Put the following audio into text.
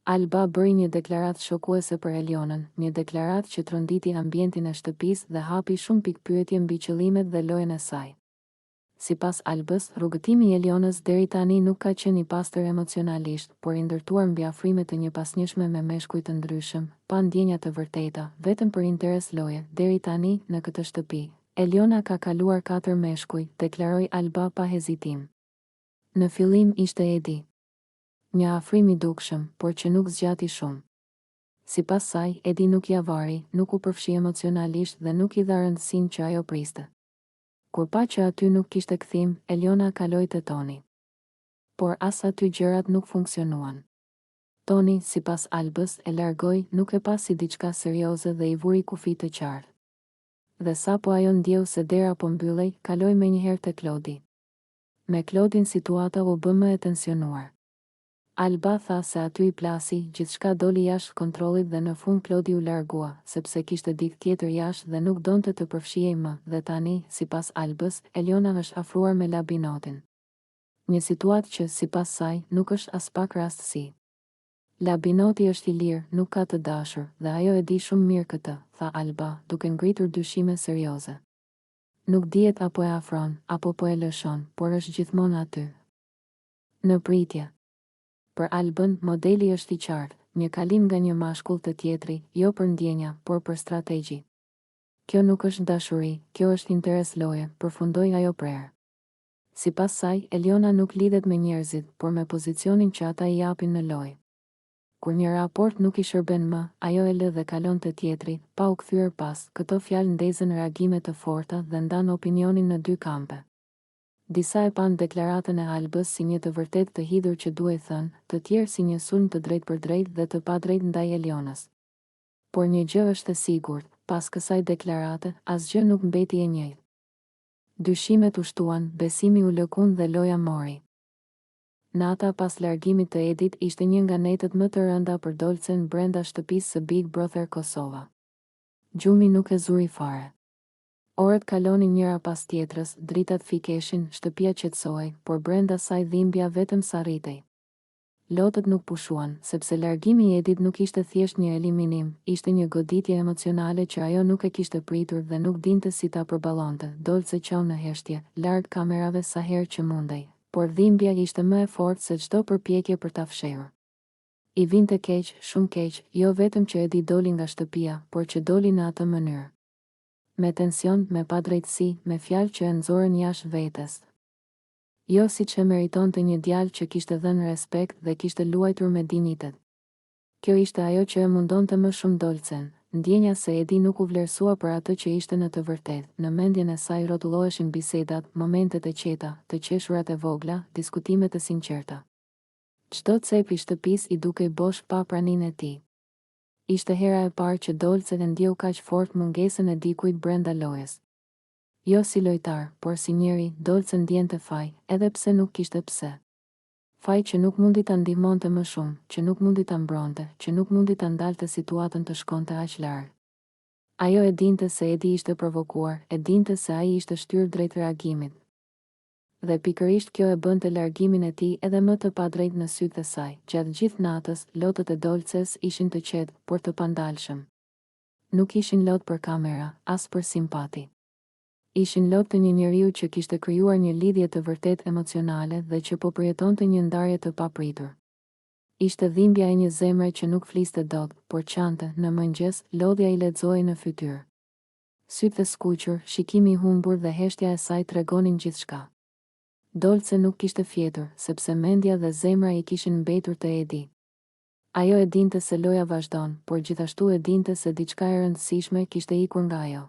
Alba bëri një deklaratë shokuese për Elionën, një deklaratë që tronditi ambientin e shtëpisë dhe hapi shumë pikë pyetje mbi qëllimet dhe lojën e saj. Sipas Albës, rrugëtimi i Elionës deri tani nuk ka qenë i pastër emocionalisht, por i ndërtuar mbi afrime të njëpasnjëshme me meshkuj të ndryshëm, pa ndjenja të vërteta, vetëm për interes loje. Deri tani, në këtë shtëpi, Eliona ka kaluar 4 meshkuj, deklaroi Alba pa hezitim. Në fillim ishte Edi, një afrim i dukshëm, por që nuk zgjati shumë. Sipas saj, Edi nuk ja vari, nuk u përfshi emocionalisht dhe nuk i dha rëndësinë që ajo priste. Kur pa që aty nuk kishte kthim, Eliona kaloi te Toni. Por as aty gjërat nuk funksionuan. Toni, sipas Albës, e largoi, nuk e pa si diçka serioze dhe i vuri kufi të qartë. Dhe sapo ajo ndjeu se dera po mbyllej, kaloi menjëherë te Klodi. Me Klodin situata u bë më e tensionuar. Alba tha se aty i plasi, gjithçka doli jashtë kontrollit dhe në fund Klodi u largua, sepse kishte dikë tjetër jashtë dhe nuk donte të përfshihej më, dhe tani, sipas Albës, Eliona është afruar me Labinotin. Një situatë që, sipas saj, nuk është as pak rastësi. Labinoti është i lirë, nuk ka të dashur, dhe ajo e di shumë mirë këtë, tha Alba, duke ngritur dyshime serioze. Nuk dihet apo e afron, apo po e lëshon, por është gjithmonë aty. Në pritje. Për Albën, modeli është i qartë, një kalim nga një mashkull të tjetri, jo për ndjenja, por për strategji. Kjo nuk është dashuri, kjo është interes loje, përfundoi ajo prerë. Sipas saj, Eliona nuk lidhet me njerëzit, por me pozicionin që ata i japin në lojë. Kur një raport nuk i shërben më, ajo e lë dhe kalon te tjetri, pa u kthyer pas. Këto fjalë ndezën reagime të forta dhe ndan opinionin në 2 kampe. Disa e pan deklaratën e Albës si një të vërtet të hidhur që duhet thënë, të tjerë si një sulm të drejt për drejt dhe të pa drejt ndaj Elionës. Por një gjë është e sigurt, pas kësaj deklarate, asgjë nuk mbeti e njëjtë. Dyshimet u shtuan, besimi u lëkun dhe loja mori. Nata pas largimit të Edit ishte një nga netët më të rënda për Dolcen brenda shtëpisë së Big Brother Kosova. Gjumi nuk e zuri fare. Orët kalonin njëra pas tjetrës, dritat fikeshin, shtëpia qetësohej, por brenda saj dhimbja vetëm sa rritej. Lotët nuk pushuan, sepse largimi i Edit nuk ishte thjesht një eliminim, ishte një goditje emocionale që ajo nuk e kishte pritur dhe nuk dinte si ta përballonte. Dolce qau në heshtje, larg kamerave sa herë që mundej, por dhimbja ishte më e fortë se çdo përpjekje për ta fshehur. I vinte keq, shumë keq, jo vetëm që Edi doli nga shtëpia, por që doli në atë mënyrë. Me tension, me padrejtësi, me fjalë që e nxorën jashtë vetes. Jo siç e meritonte një djalë që kishte dhënë respekt dhe kishte luajtur me dinitet. Kjo ishte ajo që e mundonte më shumë Dolcen, ndjenja se Edi nuk u vlerësua për atë që ishte në të vërtetë. Në mendjen e saj rrotulloheshin bisedat, momentet e qeta, të qeshurat e vogla, diskutimet e sinqerta. Çdo cep i shtëpisë i dukej bosh pa praninë e tij. Ishte hera e parë që Dolce e ndjeu kaq fort mungesën e dikujt brenda lojës. Jo si lojtar, por si njeri, Dolce ndjente faj, edhe pse nuk kishte pse. Faj që nuk mundi ta ndihmonte më shumë, që nuk mundi ta mbronte, që nuk mundi ta ndalte situatën të shkonte aq larg. Ajo e dinte se Edi ishte provokuar, e dinte se ai ishte shtyrë drejt reagimit. Dhe pikërisht kjo e bënte largimin e tij edhe më të padrejt në sytë e saj. Gjatë gjithë natës, lotët e Dolces ishin të qetë, por të pandalshëm. Nuk ishin lot për kamera, as për simpati. Ishin lot të një njeriu që kishte krijuar një lidhje të vërtet emocionale dhe që po përjetonte një ndarje të papritur. Ishte dhimbja e një zemre që nuk fliste dot, por qante. Në mëngjes, lodhja i lexoi në fytyrë. Sytë e skuqur, shikimi i humbur dhe heshtja e saj tregonin gjithçka. Dolce nuk kishte fjetur, sepse mendja dhe zemra i kishin mbetur te Edi. Ajo e dinte se loja vazhdon, por gjithashtu e dinte se diçka e rëndësishme kishte ikur nga ajo.